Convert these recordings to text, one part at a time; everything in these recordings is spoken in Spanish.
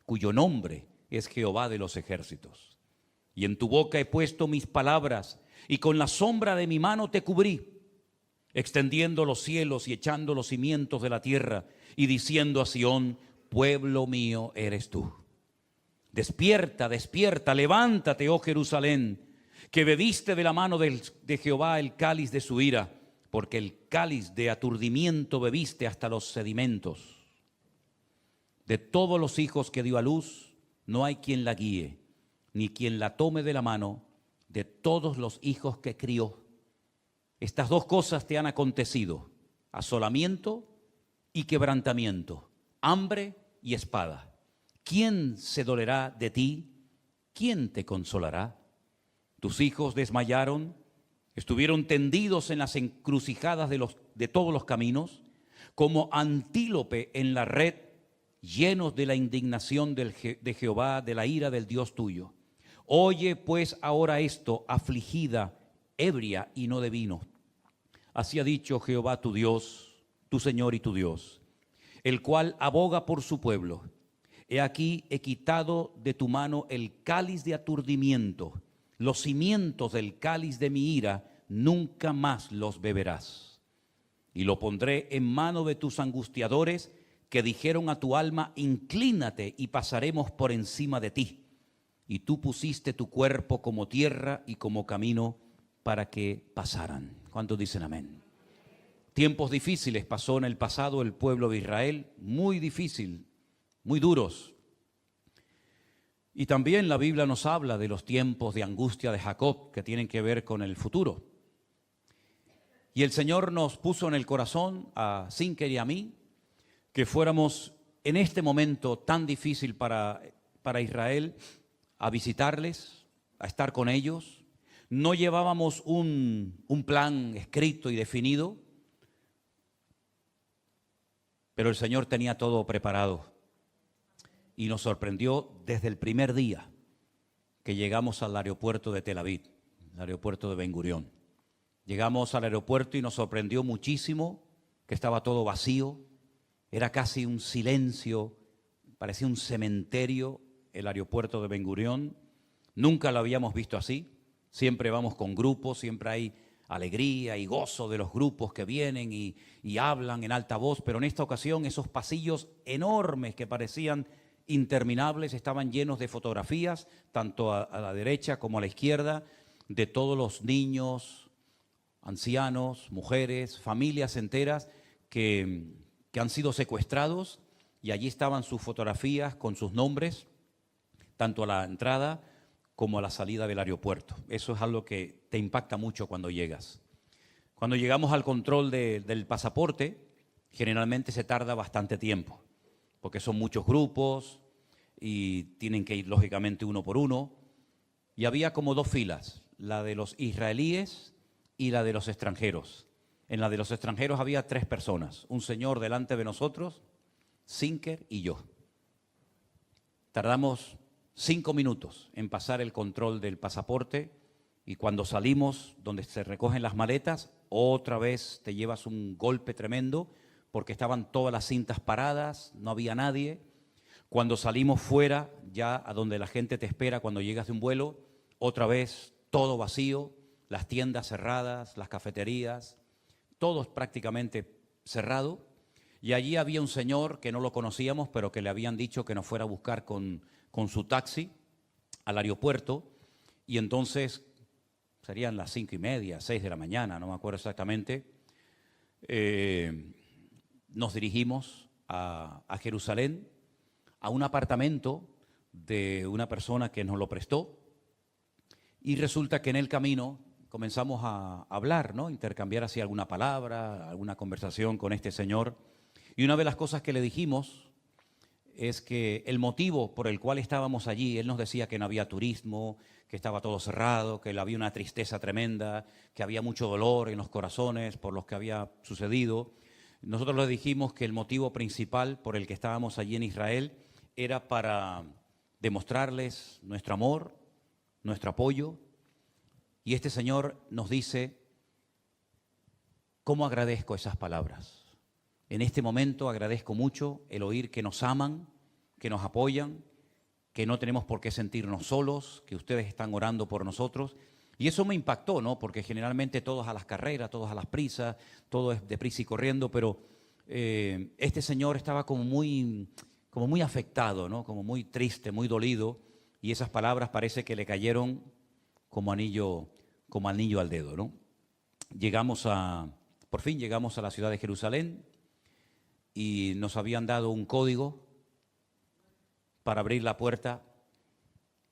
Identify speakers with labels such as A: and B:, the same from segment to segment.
A: cuyo nombre es Jehová de los ejércitos. Y en tu boca he puesto mis palabras, y con la sombra de mi mano te cubrí, extendiendo los cielos y echando los cimientos de la tierra, y diciendo a Sión, pueblo mío eres tú. Despierta, despierta, levántate, oh Jerusalén, que bebiste de la mano de Jehová el cáliz de su ira, porque el cáliz de aturdimiento bebiste hasta los sedimentos. De todos los hijos que dio a luz, no hay quien la guíe, ni quien la tome de la mano, de todos los hijos que crió. Estas dos cosas te han acontecido, asolamiento y quebrantamiento, hambre y espada. ¿Quién se dolerá de ti? ¿Quién te consolará? Tus hijos desmayaron, estuvieron tendidos en las encrucijadas de todos los caminos, como antílope en la red, llenos de la indignación de Jehová, de la ira del Dios tuyo. Oye pues ahora esto, afligida, ebria y no de vino. Así ha dicho Jehová tu Dios, tu Señor y tu Dios, el cual aboga por su pueblo. He aquí he quitado de tu mano el cáliz de aturdimiento, los cimientos del cáliz de mi ira, nunca más los beberás. Y lo pondré en mano de tus angustiadores, que dijeron a tu alma, inclínate y pasaremos por encima de ti. Y tú pusiste tu cuerpo como tierra y como camino para que pasaran. ¿Cuántos dicen amén? Tiempos difíciles pasó en el pasado el pueblo de Israel, muy difícil, muy duros. Y también la Biblia nos habla de los tiempos de angustia de Jacob, que tienen que ver con el futuro. Y el Señor nos puso en el corazón, a Sinker y a mí, que fuéramos en este momento tan difícil para Israel, a visitarles, a estar con ellos. No llevábamos un plan escrito y definido, pero el Señor tenía todo preparado. Y nos sorprendió desde el primer día que llegamos al aeropuerto de Tel Aviv, el aeropuerto de Ben Gurión. Llegamos al aeropuerto y nos sorprendió muchísimo que estaba todo vacío. Era casi un silencio, parecía un cementerio el aeropuerto de Ben Gurión. Nunca lo habíamos visto así. Siempre vamos con grupos, siempre hay alegría y gozo de los grupos que vienen y hablan en alta voz, pero en esta ocasión esos pasillos enormes que parecían interminables estaban llenos de fotografías, tanto a la derecha como a la izquierda, de todos los niños, ancianos, mujeres, familias enteras que han sido secuestrados, y allí estaban sus fotografías con sus nombres, tanto a la entrada como a la salida del aeropuerto. Eso es algo que te impacta mucho cuando llegas. Cuando llegamos al control del pasaporte, generalmente se tarda bastante tiempo, porque son muchos grupos y tienen que ir lógicamente uno por uno. Y había como dos filas, la de los israelíes y la de los extranjeros. En la de los extranjeros había 3 personas, un señor delante de nosotros, Sinker y yo. Tardamos 5 minutos en pasar el control del pasaporte, y cuando salimos, donde se recogen las maletas, otra vez te llevas un golpe tremendo porque estaban todas las cintas paradas, no había nadie. Cuando salimos fuera, ya a donde la gente te espera cuando llegas de un vuelo, otra vez todo vacío, las tiendas cerradas, las cafeterías, todo prácticamente cerrado. Y allí había un señor que no lo conocíamos, pero que le habían dicho que nos fuera a buscar con su taxi al aeropuerto, y entonces serían las 5:30, 6 de la mañana, no me acuerdo exactamente, nos dirigimos a Jerusalén, a un apartamento de una persona que nos lo prestó, y resulta que en el camino comenzamos a hablar, ¿no? Intercambiar así alguna palabra, alguna conversación con este señor, y una de las cosas que le dijimos es que el motivo por el cual estábamos allí, él nos decía que no había turismo, que estaba todo cerrado, que había una tristeza tremenda, que había mucho dolor en los corazones por lo que había sucedido. Nosotros le dijimos que el motivo principal por el que estábamos allí en Israel era para demostrarles nuestro amor, nuestro apoyo. Y este señor nos dice, ¿cómo agradezco esas palabras? En este momento agradezco mucho el oír que nos aman, que nos apoyan, que no tenemos por qué sentirnos solos, que ustedes están orando por nosotros. Y eso me impactó, ¿no? Porque generalmente todos a las carreras, todos a las prisas, todo es deprisa y corriendo, pero este señor estaba como muy afectado, ¿no? Como muy triste, muy dolido, y esas palabras parece que le cayeron como anillo al dedo, ¿no? Por fin llegamos a la ciudad de Jerusalén y nos habían dado un código para abrir la puerta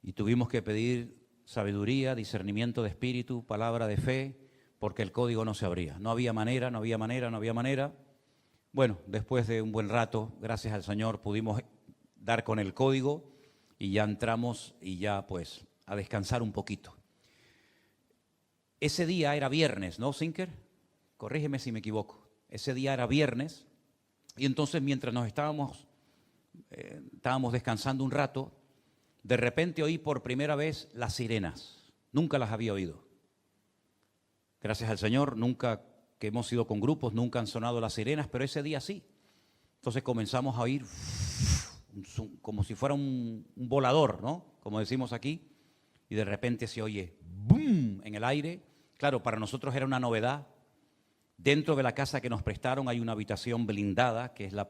A: y tuvimos que pedir sabiduría, discernimiento de espíritu, palabra de fe, porque el código no se abría. No había manera. Bueno, después de un buen rato, gracias al Señor, pudimos dar con el código y ya entramos y ya pues a descansar un poquito. Ese día era viernes, ¿no, Sinker? Corrígeme si me equivoco. Ese día era viernes y entonces mientras nos estábamos descansando un rato, de repente oí por primera vez las sirenas. Nunca las había oído. Gracias al Señor, nunca que hemos ido con grupos, nunca han sonado las sirenas, pero ese día sí. Entonces comenzamos a oír como si fuera un volador, ¿no? Como decimos aquí, y de repente se oye ¡boom! En el aire. Claro, para nosotros era una novedad. Dentro de la casa que nos prestaron hay una habitación blindada, que es la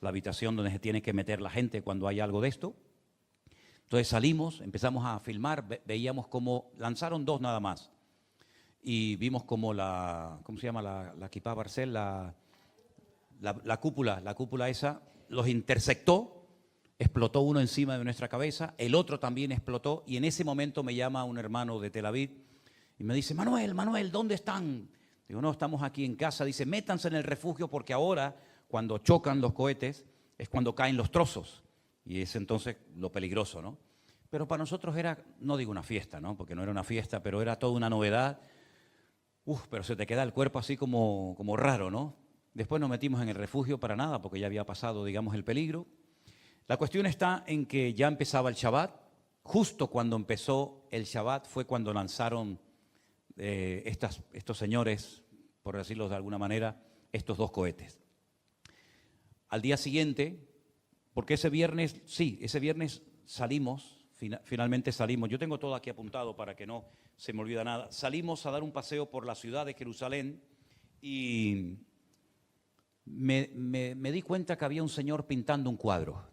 A: habitación donde se tiene que meter la gente cuando hay algo de esto. Entonces salimos, empezamos a filmar, veíamos cómo lanzaron dos nada más. Y vimos como ¿cómo se llama? La Kipá Barcel, la cúpula esa, los intersectó, explotó uno encima de nuestra cabeza, el otro también explotó, y en ese momento me llama un hermano de Tel Aviv y me dice, Manuel, ¿dónde están? Digo, no, estamos aquí en casa. Dice, métanse en el refugio porque ahora, cuando chocan los cohetes, es cuando caen los trozos. Y es entonces lo peligroso, ¿no? Pero para nosotros era, no digo una fiesta, ¿no? Porque no era una fiesta, pero era toda una novedad. Pero se te queda el cuerpo así como raro, ¿no? Después nos metimos en el refugio para nada, porque ya había pasado, digamos, el peligro. La cuestión está en que ya empezaba el Shabbat. Justo cuando empezó el Shabbat fue cuando lanzaron estos señores, por decirlo de alguna manera, estos dos cohetes. Al día siguiente, porque ese viernes salimos, finalmente salimos. Yo tengo todo aquí apuntado para que no se me olvida nada. Salimos a dar un paseo por la ciudad de Jerusalén y me di cuenta que había un señor pintando un cuadro.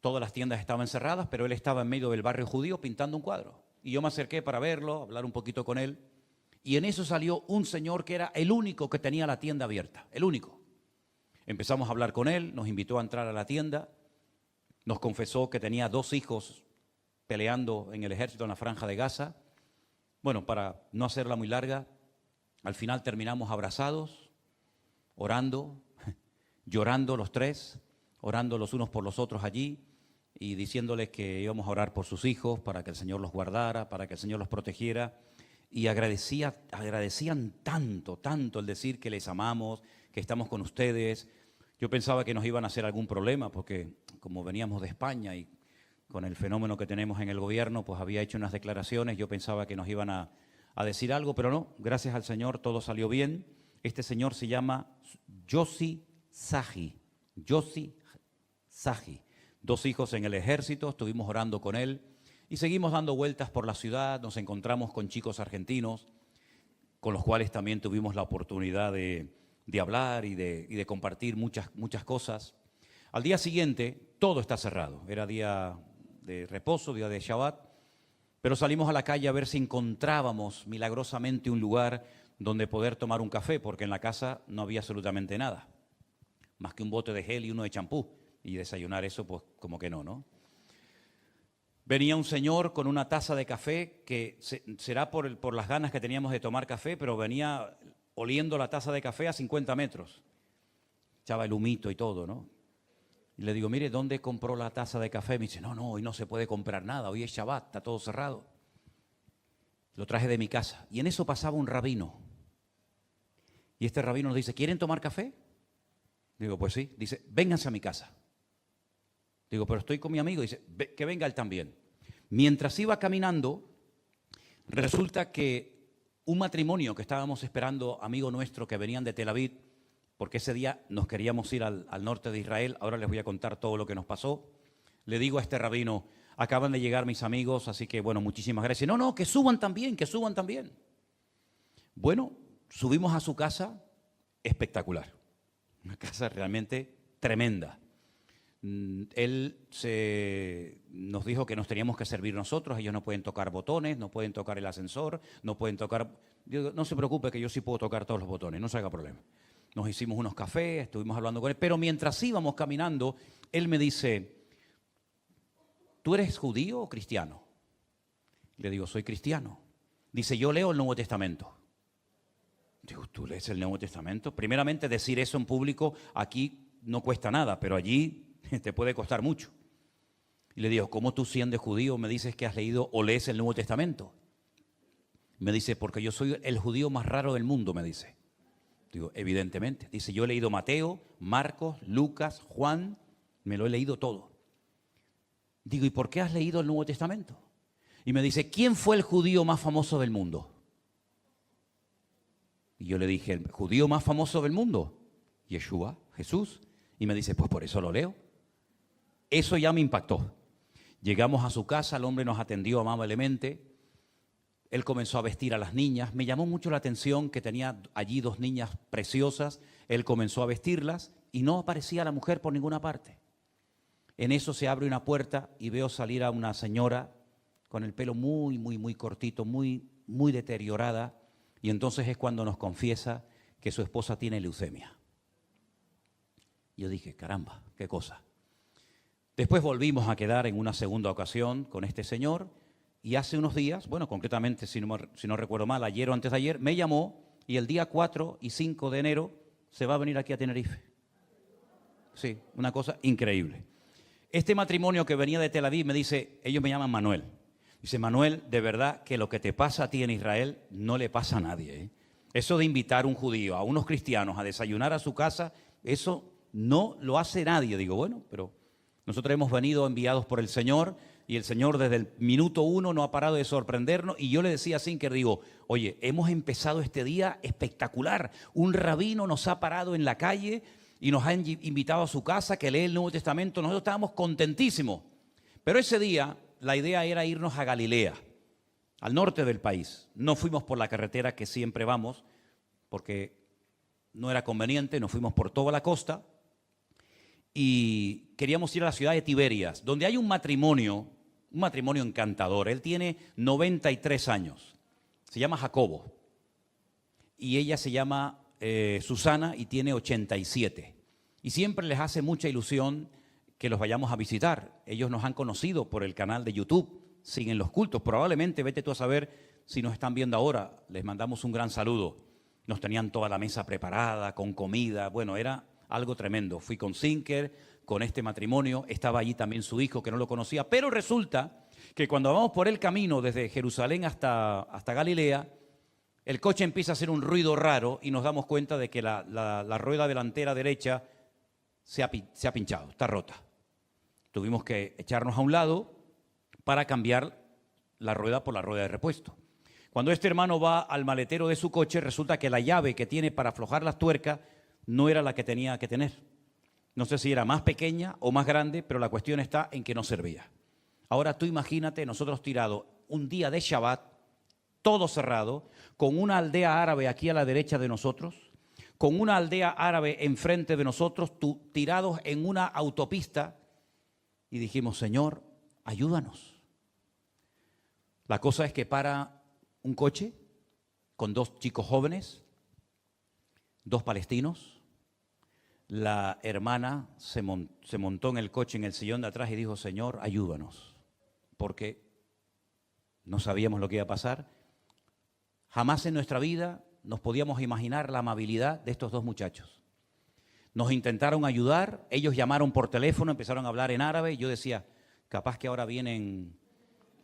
A: Todas las tiendas estaban cerradas, pero él estaba en medio del barrio judío pintando un cuadro. Y yo me acerqué para verlo, hablar un poquito con él. Y en eso salió un señor que era el único que tenía la tienda abierta, el único. Empezamos a hablar con él, nos invitó a entrar a la tienda, nos confesó que tenía 2 hijos peleando en el ejército en la Franja de Gaza. Bueno, para no hacerla muy larga, al final terminamos abrazados, orando, llorando los 3, orando los unos por los otros allí y diciéndoles que íbamos a orar por sus hijos para que el Señor los guardara, para que el Señor los protegiera. Y agradecían tanto el decir que les amamos, que estamos con ustedes. Yo pensaba que nos iban a hacer algún problema porque como veníamos de España y con el fenómeno que tenemos en el gobierno, pues había hecho unas declaraciones, yo pensaba que nos iban a decir algo, pero no, gracias al Señor todo salió bien. Este señor se llama Yossi Sahi, 2 hijos en el ejército, estuvimos orando con él y seguimos dando vueltas por la ciudad, nos encontramos con chicos argentinos, con los cuales también tuvimos la oportunidad de hablar y de compartir muchas cosas. Al día siguiente, todo está cerrado, era día de reposo, día de Shabbat, pero salimos a la calle a ver si encontrábamos milagrosamente un lugar donde poder tomar un café, porque en la casa no había absolutamente nada, más que un bote de gel y uno de champú, y desayunar eso, pues como que no. Venía un señor con una taza de café, que será por las ganas que teníamos de tomar café, pero venía oliendo la taza de café a 50 metros. Echaba el humito y todo, ¿no? Y le digo, mire, ¿dónde compró la taza de café? Me dice, no, hoy no se puede comprar nada, hoy es Shabbat, está todo cerrado. Lo traje de mi casa. Y en eso pasaba un rabino. Y este rabino nos dice, ¿quieren tomar café? Digo, pues sí. Dice, vénganse a mi casa. Digo, pero estoy con mi amigo. Dice, que venga él también. Mientras iba caminando, resulta que un matrimonio que estábamos esperando, amigo nuestro, que venían de Tel Aviv, porque ese día nos queríamos ir al norte de Israel, ahora les voy a contar todo lo que nos pasó. Le digo a este rabino, acaban de llegar mis amigos, así que bueno, muchísimas gracias. No, no, que suban también, que suban también. Bueno, subimos a su casa, espectacular. Una casa realmente tremenda. Él nos dijo que nos teníamos que servir nosotros, ellos no pueden tocar botones, no pueden tocar el ascensor, no pueden tocar... Digo, no se preocupe que yo sí puedo tocar todos los botones, no se haga problema. Nos hicimos unos cafés, estuvimos hablando con él, pero mientras íbamos caminando, él me dice, ¿tú eres judío o cristiano? Le digo, soy cristiano. Dice, yo leo el Nuevo Testamento. Digo, ¿tú lees el Nuevo Testamento? Primeramente, decir eso en público aquí no cuesta nada, pero allí te puede costar mucho. Y le digo, ¿cómo tú siendo judío me dices que has leído o lees el Nuevo Testamento? Me dice, porque yo soy el judío más raro del mundo, me dice. Digo, evidentemente. Dice, yo he leído Mateo, Marcos, Lucas, Juan, me lo he leído todo. Digo, ¿y por qué has leído el Nuevo Testamento? Y me dice, ¿quién fue el judío más famoso del mundo? Y yo le dije, ¿el judío más famoso del mundo? Yeshua, Jesús. Y me dice, pues por eso lo leo. Eso ya me impactó. Llegamos a su casa, el hombre nos atendió amablemente. Él comenzó a vestir a las niñas. Me llamó mucho la atención que tenía allí 2 niñas preciosas. Él comenzó a vestirlas y no aparecía la mujer por ninguna parte. En eso se abre una puerta y veo salir a una señora con el pelo muy cortito, muy deteriorada. Y entonces es cuando nos confiesa que su esposa tiene leucemia. Yo dije, caramba, qué cosa. Después volvimos a quedar en una segunda ocasión con este señor y hace unos días, bueno, concretamente, si no recuerdo mal, ayer o antes de ayer, me llamó y el día 4 y 5 de enero se va a venir aquí a Tenerife. Sí, una cosa increíble. Este matrimonio que venía de Tel Aviv me dice, ellos me llaman Manuel. Dice, Manuel, de verdad que lo que te pasa a ti en Israel no le pasa a nadie, ¿eh? Eso de invitar a un judío, a unos cristianos a desayunar a su casa, eso no lo hace nadie. Digo, bueno, pero nosotros hemos venido enviados por el Señor y el Señor desde el minuto 1 no ha parado de sorprendernos. Y yo le decía a Sinker, digo, oye, hemos empezado este día espectacular. Un rabino nos ha parado en la calle y nos ha invitado a su casa que lee el Nuevo Testamento. Nosotros estábamos contentísimos. Pero ese día la idea era irnos a Galilea, al norte del país. No fuimos por la carretera que siempre vamos, porque no era conveniente, nos fuimos por toda la costa y queríamos ir a la ciudad de Tiberias, donde hay un matrimonio encantador. Él tiene 93 años, se llama Jacobo, y ella se llama Susana y tiene 87. Y siempre les hace mucha ilusión que los vayamos a visitar. Ellos nos han conocido por el canal de YouTube, siguen los cultos. Probablemente, vete tú a saber si nos están viendo ahora, les mandamos un gran saludo. Nos tenían toda la mesa preparada, con comida, bueno, era algo tremendo. Fui con Sinker, con este matrimonio, estaba allí también su hijo que no lo conocía, pero resulta que cuando vamos por el camino desde Jerusalén hasta Galilea, el coche empieza a hacer un ruido raro y nos damos cuenta de que la rueda delantera derecha se ha pinchado, está rota. Tuvimos que echarnos a un lado para cambiar la rueda por la rueda de repuesto. Cuando este hermano va al maletero de su coche, resulta que la llave que tiene para aflojar las tuercas no era la que tenía que tener. No sé si era más pequeña o más grande, pero la cuestión está en que no servía. Ahora tú imagínate nosotros tirados un día de Shabbat, todo cerrado, con una aldea árabe aquí a la derecha de nosotros, con una aldea árabe enfrente de nosotros, tirados en una autopista, y dijimos, Señor, ayúdanos. La cosa es que para un coche con 2 chicos jóvenes, 2 palestinos. La hermana se montó en el coche, en el sillón de atrás y dijo, Señor, ayúdanos, porque no sabíamos lo que iba a pasar. Jamás en nuestra vida nos podíamos imaginar la amabilidad de estos 2 muchachos. Nos intentaron ayudar, ellos llamaron por teléfono, empezaron a hablar en árabe, y yo decía, capaz que ahora vienen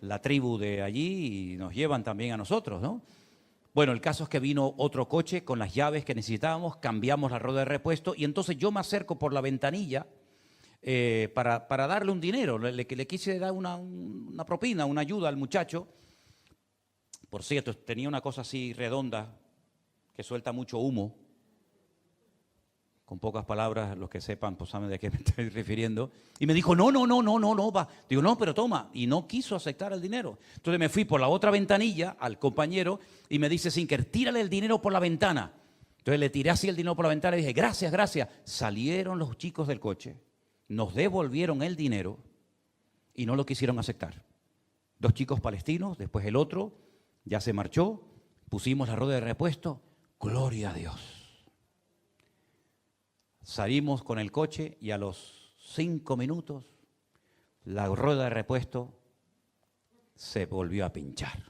A: la tribu de allí y nos llevan también a nosotros, ¿no? Bueno, el caso es que vino otro coche con las llaves que necesitábamos, cambiamos la rueda de repuesto y entonces yo me acerco por la ventanilla para darle un dinero. Le quise dar una propina, una ayuda al muchacho. Por cierto, tenía una cosa así redonda que suelta mucho humo. con pocas palabras, los que sepan, pues saben de qué me estoy refiriendo. Y me dijo, no, va. Digo, no, pero toma. Y no quiso aceptar el dinero. Entonces me fui por la otra ventanilla al compañero y me dice Sinker, tírale el dinero por la ventana. Entonces le tiré así el dinero por la ventana y dije, gracias, gracias. Salieron los chicos del coche, nos devolvieron el dinero y no lo quisieron aceptar. 2 chicos palestinos, después el otro, ya se marchó, pusimos la rueda de repuesto, gloria a Dios. Salimos con el coche y a los 5 minutos la rueda de repuesto se volvió a pinchar.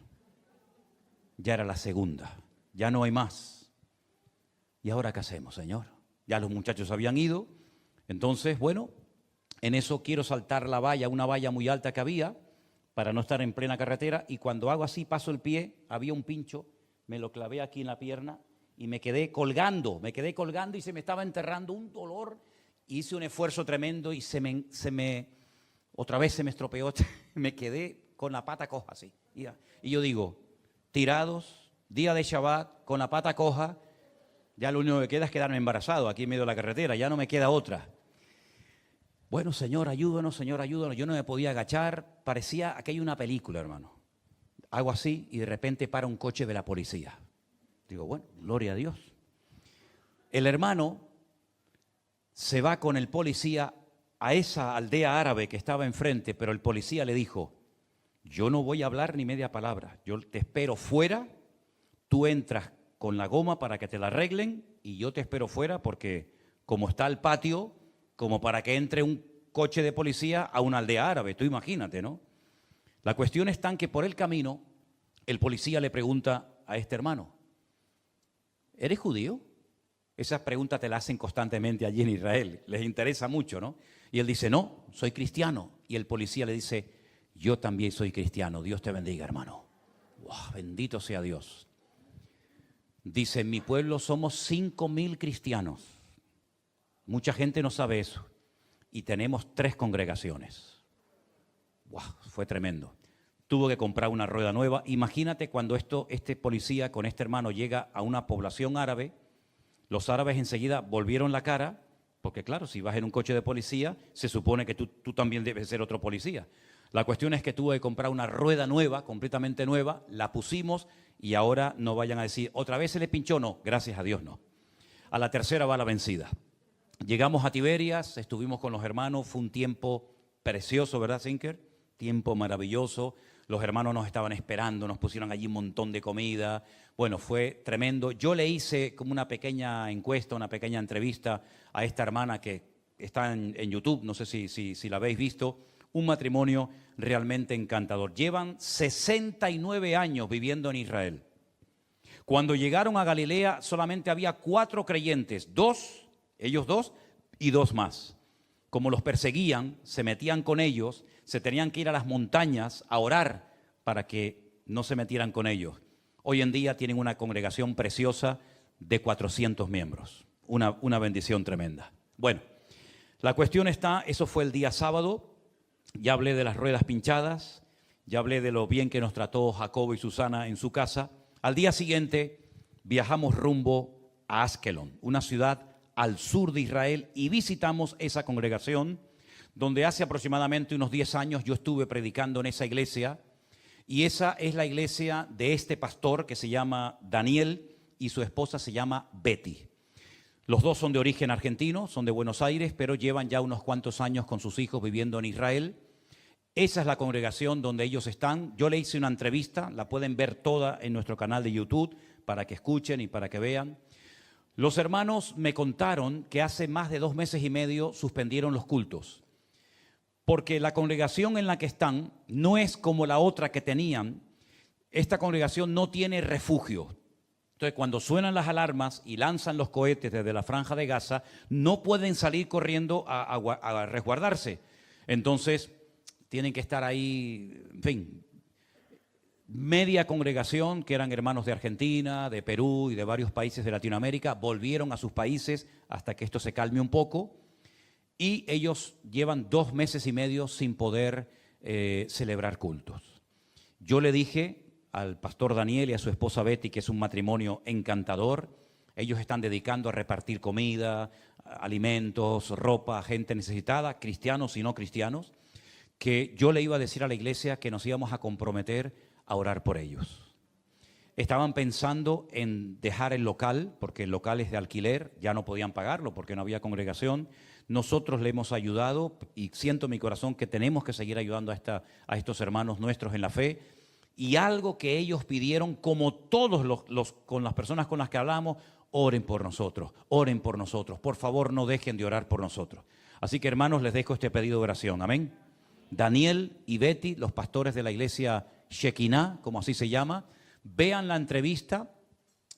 A: Ya era la segunda, ya no hay más. ¿Y ahora qué hacemos, Señor? Ya los muchachos habían ido, entonces, bueno, en eso quiero saltar la valla, una valla muy alta que había, para no estar en plena carretera, y cuando hago así, paso el pie, había un pincho, me lo clavé aquí en la pierna, y me quedé colgando y se me estaba enterrando un dolor. Hice un esfuerzo tremendo y otra vez se me estropeó, me quedé con la pata coja así. Y yo digo, tirados, día de Shabbat, con la pata coja, ya lo único que queda es quedarme embarazado aquí en medio de la carretera, ya no me queda otra. Bueno, Señor, ayúdanos, yo no me podía agachar, parecía que hay una película, hermano. Hago así y de repente para un coche de la policía. Digo, bueno, gloria a Dios. El hermano se va con el policía a esa aldea árabe que estaba enfrente, pero el policía le dijo, yo no voy a hablar ni media palabra, yo te espero fuera, tú entras con la goma para que te la arreglen y yo te espero fuera porque como está el patio, como para que entre un coche de policía a una aldea árabe, tú imagínate, ¿no? La cuestión está en que por el camino el policía le pregunta a este hermano, ¿eres judío? Esas preguntas te las hacen constantemente allí en Israel, les interesa mucho, ¿no? Y él dice, no, soy cristiano. Y el policía le dice, yo también soy cristiano, Dios te bendiga, hermano. Wow, bendito sea Dios. Dice, en mi pueblo somos 5.000 cristianos. Mucha gente no sabe eso. Y tenemos 3 congregaciones. Wow, fue tremendo. Tuvo que comprar una rueda nueva. Imagínate cuando este policía con este hermano llega a una población árabe, los árabes enseguida volvieron la cara, porque claro, si vas en un coche de policía, se supone que tú también debes ser otro policía. La cuestión es que tuve que comprar una rueda nueva, completamente nueva, la pusimos y ahora no vayan a decir, ¿otra vez se le pinchó? No, gracias a Dios no. A la tercera va la vencida. Llegamos a Tiberias, estuvimos con los hermanos, fue un tiempo precioso, ¿verdad, Sinker? Tiempo maravilloso. Los hermanos nos estaban esperando, nos pusieron allí un montón de comida. Bueno, fue tremendo. Yo le hice como una pequeña encuesta, una pequeña entrevista a esta hermana que está en YouTube, no sé si la habéis visto, un matrimonio realmente encantador. Llevan 69 años viviendo en Israel. Cuando llegaron a Galilea solamente había 4 creyentes, 2, ellos 2 y 2 más. Como los perseguían, se metían con ellos, se tenían que ir a las montañas a orar para que no se metieran con ellos. Hoy en día tienen una congregación preciosa de 400 miembros. Una bendición tremenda. Bueno, la cuestión está, eso fue el día sábado, ya hablé de las ruedas pinchadas, ya hablé de lo bien que nos trató Jacobo y Susana en su casa. Al día siguiente viajamos rumbo a Askelon, una ciudad al sur de Israel, y visitamos esa congregación donde hace aproximadamente unos 10 años yo estuve predicando en esa iglesia, y esa es la iglesia de este pastor que se llama Daniel y su esposa se llama Betty. Los dos son de origen argentino, son de Buenos Aires, pero llevan ya unos cuantos años con sus hijos viviendo en Israel. Esa es la congregación donde ellos están. Yo le hice una entrevista, la pueden ver toda en nuestro canal de YouTube para que escuchen y para que vean. Los hermanos me contaron que hace más de 2 meses y medio suspendieron los cultos, porque la congregación en la que están no es como la otra que tenían. Esta congregación no tiene refugio. Entonces, cuando suenan las alarmas y lanzan los cohetes desde la Franja de Gaza, no pueden salir corriendo a resguardarse. Entonces, tienen que estar ahí, en fin. Media congregación, que eran hermanos de Argentina, de Perú y de varios países de Latinoamérica, volvieron a sus países hasta que esto se calme un poco. Y ellos llevan 2 meses y medio sin poder celebrar cultos. Yo le dije al pastor Daniel y a su esposa Betty, que es un matrimonio encantador, Ellos están dedicando a repartir comida, alimentos, ropa a gente necesitada, cristianos y no cristianos, que yo le iba a decir a la iglesia que nos íbamos a comprometer a orar por ellos. Estaban pensando en dejar el local, porque el local es de alquiler, ya no podían pagarlo porque no había congregación. Nosotros le hemos ayudado y siento en mi corazón que tenemos que seguir ayudando a estos hermanos nuestros en la fe. Y algo que ellos pidieron, como todos con las personas con las que hablamos, oren por nosotros, por favor no dejen de orar por nosotros. Así que hermanos, les dejo este pedido de oración, amén. Daniel y Betty, los pastores de la iglesia Shekinah, como así se llama, vean la entrevista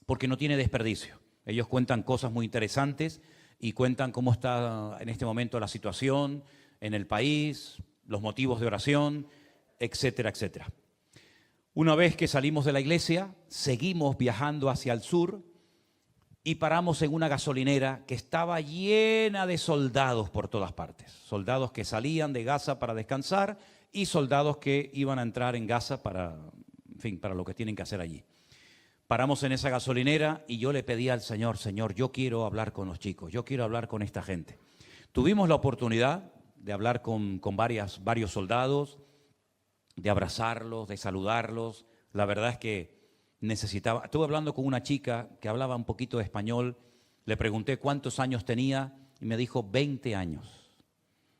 A: porque no tiene desperdicio. Ellos cuentan cosas muy interesantes y cuentan cómo está en este momento la situación en el país, los motivos de oración, etcétera, etcétera. Una vez que salimos de la iglesia, seguimos viajando hacia el sur y paramos en una gasolinera que estaba llena de soldados por todas partes. Soldados que salían de Gaza para descansar y soldados que iban a entrar en Gaza para lo que tienen que hacer allí. Paramos en esa gasolinera y yo le pedí al Señor, Señor, yo quiero hablar con los chicos, yo quiero hablar con esta gente. Tuvimos la oportunidad de hablar con varios soldados, de abrazarlos, de saludarlos. La verdad es que estuve hablando con una chica que hablaba un poquito de español, le pregunté cuántos años tenía y me dijo 20 años.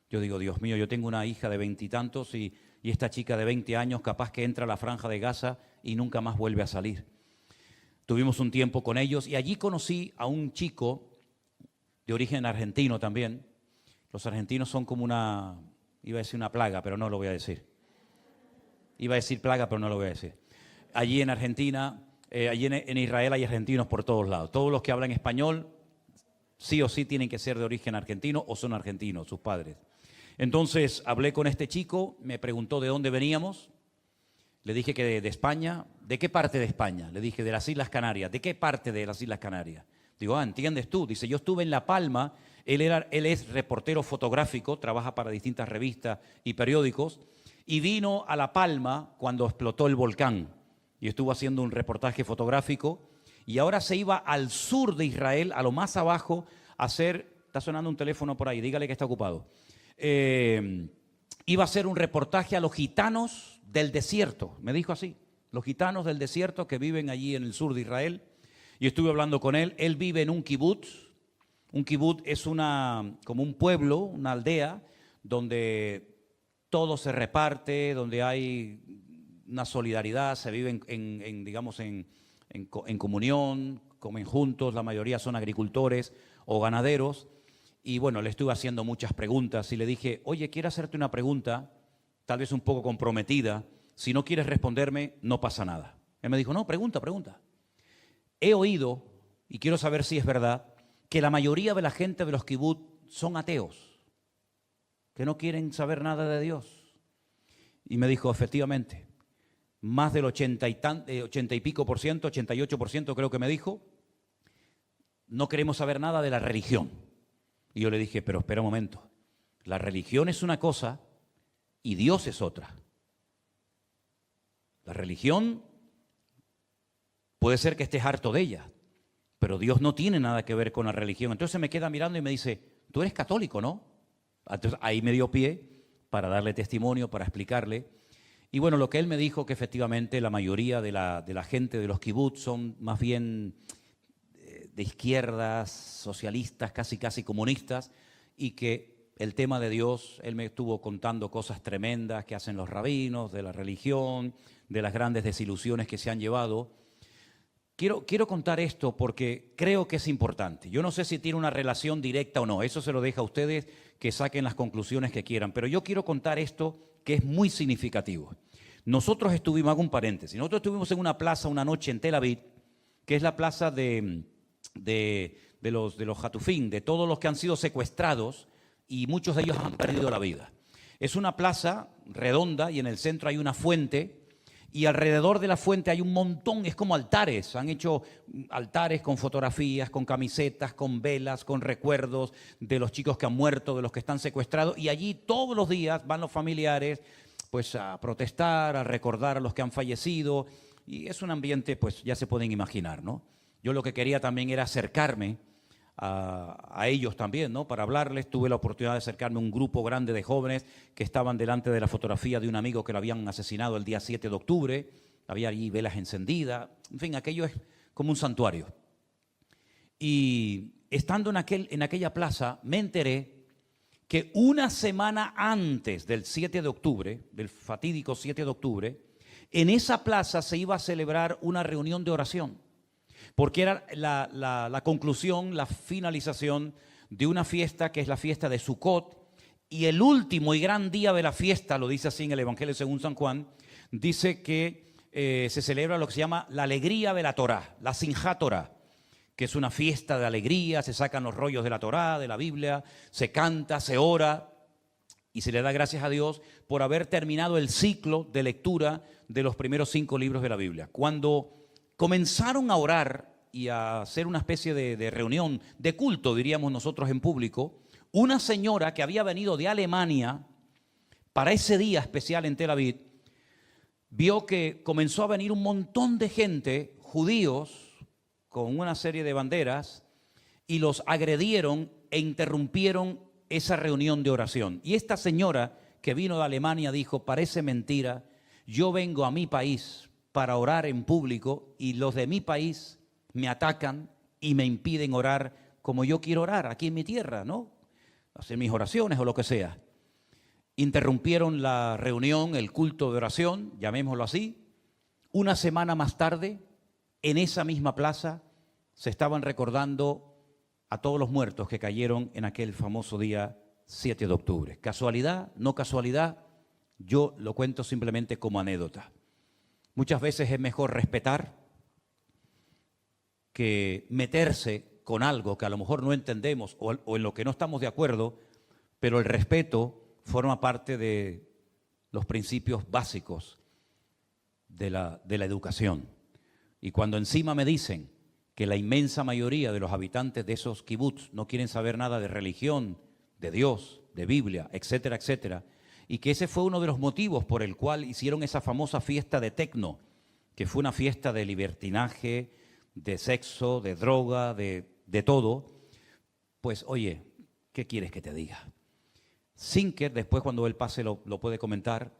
A: Yo digo, Dios mío, yo tengo una hija de 20 y tantos y esta chica de 20 años capaz que entra a la franja de Gaza y nunca más vuelve a salir. Tuvimos un tiempo con ellos y allí conocí a un chico de origen argentino también. Los argentinos son como iba a decir una plaga, pero no lo voy a decir. Iba a decir plaga, pero no lo voy a decir. Allí en Argentina, allí en Israel hay argentinos por todos lados. Todos los que hablan español, sí o sí tienen que ser de origen argentino o son argentinos, sus padres. Entonces hablé con este chico, me preguntó de dónde veníamos, le dije que de España. ¿De qué parte de España? Le dije de las Islas Canarias. ¿De qué parte de las Islas Canarias? Digo, ¿entiendes tú? Dice, yo estuve en La Palma, él es reportero fotográfico, trabaja para distintas revistas y periódicos, y vino a La Palma cuando explotó el volcán y estuvo haciendo un reportaje fotográfico y ahora se iba al sur de Israel, a lo más abajo, a hacer, está sonando un teléfono por ahí, dígale que está ocupado. Iba a hacer un reportaje a los gitanos del desierto, me dijo así, los gitanos del desierto que viven allí en el sur de Israel, y estuve hablando con él. Él vive en un kibutz. Un kibutz es como un pueblo, una aldea, donde todo se reparte, donde hay una solidaridad, se vive en comunión, comen juntos, la mayoría son agricultores o ganaderos. Y bueno, le estuve haciendo muchas preguntas y le dije, oye, quiero hacerte una pregunta, tal vez un poco comprometida. Si no quieres responderme, no pasa nada. Él me dijo, no, pregunta. He oído, y quiero saber si es verdad, que la mayoría de la gente de los kibutz son ateos, que no quieren saber nada de Dios. Y me dijo, efectivamente, más del 80 y pico por ciento, 88% creo que me dijo, no queremos saber nada de la religión. Y yo le dije, pero espera un momento, la religión es una cosa y Dios es otra. La religión puede ser que estés harto de ella, pero Dios no tiene nada que ver con la religión. Entonces me queda mirando y me dice, tú eres católico, ¿no? Entonces ahí me dio pie para darle testimonio, para explicarle. Y bueno, lo que él me dijo, que efectivamente la mayoría de la gente de los kibutz son más bien de izquierdas, socialistas, casi comunistas, y que el tema de Dios, él me estuvo contando cosas tremendas que hacen los rabinos, de la religión, de las grandes desilusiones que se han llevado. Quiero contar esto porque creo que es importante. Yo no sé si tiene una relación directa o no, eso se lo deja a ustedes que saquen las conclusiones que quieran, pero yo quiero contar esto que es muy significativo. Nosotros estuvimos, hago un paréntesis, nosotros estuvimos en una plaza una noche en Tel Aviv, que es la plaza de los Hatufim, de todos los que han sido secuestrados y muchos de ellos han perdido la vida. Es una plaza redonda y en el centro hay una fuente y alrededor de la fuente hay un montón, es como altares, han hecho altares con fotografías, con camisetas, con velas, con recuerdos de los chicos que han muerto, de los que están secuestrados, y allí todos los días van los familiares pues a protestar, a recordar a los que han fallecido, y es un ambiente, pues ya se pueden imaginar, ¿no? Yo lo que quería también era acercarme a ellos también, ¿no? Para hablarles. Tuve la oportunidad de acercarme a un grupo grande de jóvenes que estaban delante de la fotografía de un amigo que lo habían asesinado el día 7 de octubre. Había allí velas encendidas. En fin, aquello es como un santuario. Y estando en aquella plaza, me enteré que una semana antes del 7 de octubre, del fatídico 7 de octubre, en esa plaza se iba a celebrar una reunión de oración, porque era la conclusión, la finalización de una fiesta que es la fiesta de Sukkot, y el último y gran día de la fiesta, lo dice así en el Evangelio según San Juan, dice que se celebra lo que se llama la alegría de la Torá, la Simchat Torá, que es una fiesta de alegría. Se sacan los rollos de la Torá, de la Biblia, se canta, se ora y se le da gracias a Dios por haber terminado el ciclo de lectura de los primeros 5 libros de la Biblia. Cuando comenzaron a orar y a hacer una especie de reunión, de culto, diríamos nosotros en público, una señora que había venido de Alemania para ese día especial en Tel Aviv, vio que comenzó a venir un montón de gente, judíos, con una serie de banderas, y los agredieron e interrumpieron esa reunión de oración. Y esta señora que vino de Alemania dijo: parece mentira, yo vengo a mi país para orar en público y los de mi país me atacan y me impiden orar como yo quiero orar aquí en mi tierra, ¿no? Hacer mis oraciones o lo que sea. Interrumpieron la reunión, el culto de oración, llamémoslo así. Una semana más tarde, en esa misma plaza, se estaban recordando a todos los muertos que cayeron en aquel famoso día 7 de octubre. ¿Casualidad? ¿No casualidad? Yo lo cuento simplemente como anécdota. Muchas veces es mejor respetar que meterse con algo que a lo mejor no entendemos o en lo que no estamos de acuerdo, pero el respeto forma parte de los principios básicos de la educación. Y cuando encima me dicen que la inmensa mayoría de los habitantes de esos kibbutz no quieren saber nada de religión, de Dios, de Biblia, etcétera, etcétera, y que ese fue uno de los motivos por el cual hicieron esa famosa fiesta de tecno, que fue una fiesta de libertinaje, de sexo, de droga, de todo, pues oye, ¿qué quieres que te diga? Zinker, después cuando él pase lo puede comentar,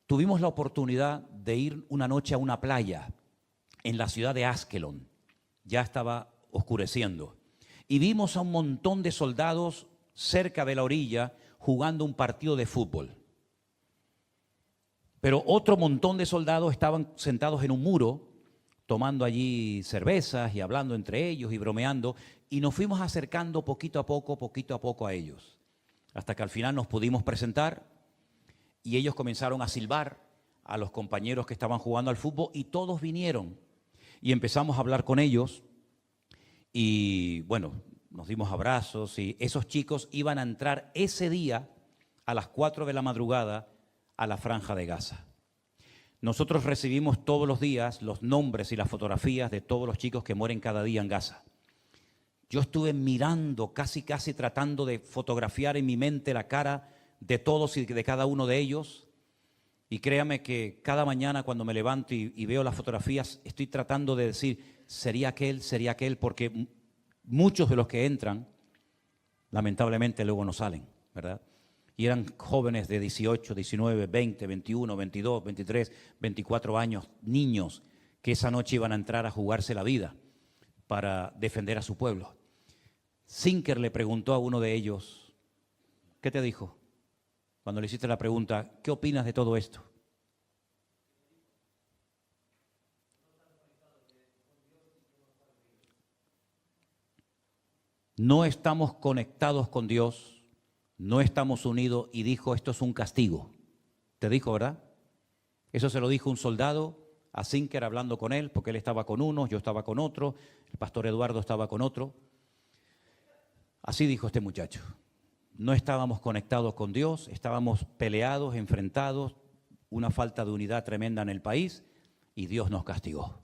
A: tuvimos la oportunidad de ir una noche a una playa en la ciudad de Askelon. Ya estaba oscureciendo y vimos a un montón de soldados cerca de la orilla jugando un partido de fútbol. Pero otro montón de soldados estaban sentados en un muro tomando allí cervezas y hablando entre ellos y bromeando, y nos fuimos acercando poquito a poco a ellos, hasta que al final nos pudimos presentar y ellos comenzaron a silbar a los compañeros que estaban jugando al fútbol y todos vinieron y empezamos a hablar con ellos y bueno, nos dimos abrazos y esos chicos iban a entrar ese día a las 4 de la madrugada a la Franja de Gaza. Nosotros recibimos todos los días los nombres y las fotografías de todos los chicos que mueren cada día en Gaza. Yo estuve mirando, casi tratando de fotografiar en mi mente la cara de todos y de cada uno de ellos. Y créame que cada mañana cuando me levanto y veo las fotografías, estoy tratando de decir, sería aquel, porque muchos de los que entran, lamentablemente luego no salen, ¿verdad? Y eran jóvenes de 18, 19, 20, 21, 22, 23, 24 años, niños, que esa noche iban a entrar a jugarse la vida para defender a su pueblo. Zinker le preguntó a uno de ellos, ¿qué te dijo? Cuando le hiciste la pregunta, ¿qué opinas de todo esto? No estamos conectados con Dios, no estamos unidos, y dijo, esto es un castigo. Te dijo, ¿verdad? Eso se lo dijo un soldado a Zinker hablando con él, porque él estaba con uno, yo estaba con otro, el pastor Eduardo estaba con otro. Así dijo este muchacho. No estábamos conectados con Dios, estábamos peleados, enfrentados, una falta de unidad tremenda en el país y Dios nos castigó.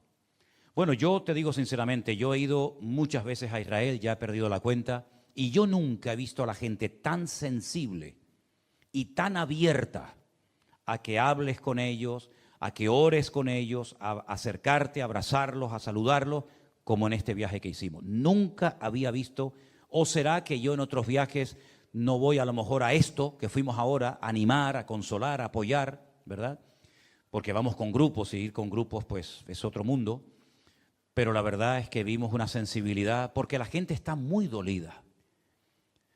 A: Bueno, yo te digo sinceramente, yo he ido muchas veces a Israel, ya he perdido la cuenta, y yo nunca he visto a la gente tan sensible y tan abierta a que hables con ellos, a que ores con ellos, a acercarte, a abrazarlos, a saludarlos, como en este viaje que hicimos. Nunca había visto, o será que yo en otros viajes no voy a lo mejor a esto que fuimos ahora, a animar, a consolar, a apoyar, ¿verdad? Porque vamos con grupos y ir con grupos pues es otro mundo. Pero la verdad es que vimos una sensibilidad porque la gente está muy dolida.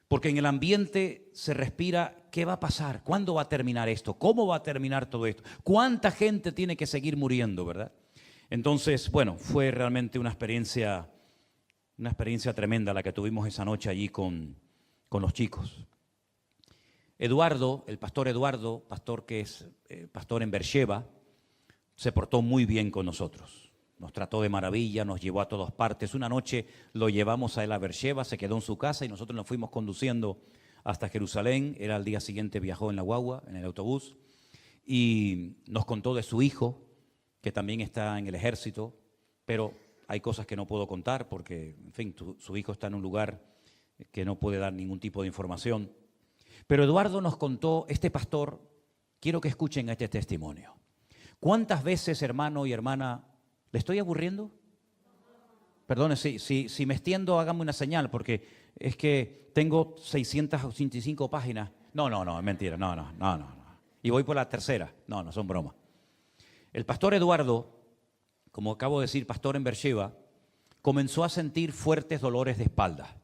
A: Porque en el ambiente se respira, ¿qué va a pasar? ¿Cuándo va a terminar esto? ¿Cómo va a terminar todo esto? ¿Cuánta gente tiene que seguir muriendo, verdad? Entonces, bueno, fue realmente una experiencia tremenda la que tuvimos esa noche allí con los chicos. Eduardo, el pastor Eduardo, pastor que es pastor en Beersheba, se portó muy bien con nosotros. Nos trató de maravilla, nos llevó a todas partes. Una noche lo llevamos a él a Beersheba, se quedó en su casa y nosotros nos fuimos conduciendo hasta Jerusalén. Él al día siguiente viajó en la guagua, en el autobús, y nos contó de su hijo, que también está en el ejército, pero hay cosas que no puedo contar porque, en fin, su hijo está en un lugar que no puede dar ningún tipo de información. Pero Eduardo nos contó, este pastor, quiero que escuchen este testimonio. ¿Cuántas veces, hermano y hermana, le estoy aburriendo? Perdone, si me extiendo, hágame una señal, porque es que tengo 685 páginas. No, es mentira, no. Y voy por la tercera. No, son bromas. El pastor Eduardo, como acabo de decir, pastor en Beersheba, comenzó a sentir fuertes dolores de espalda.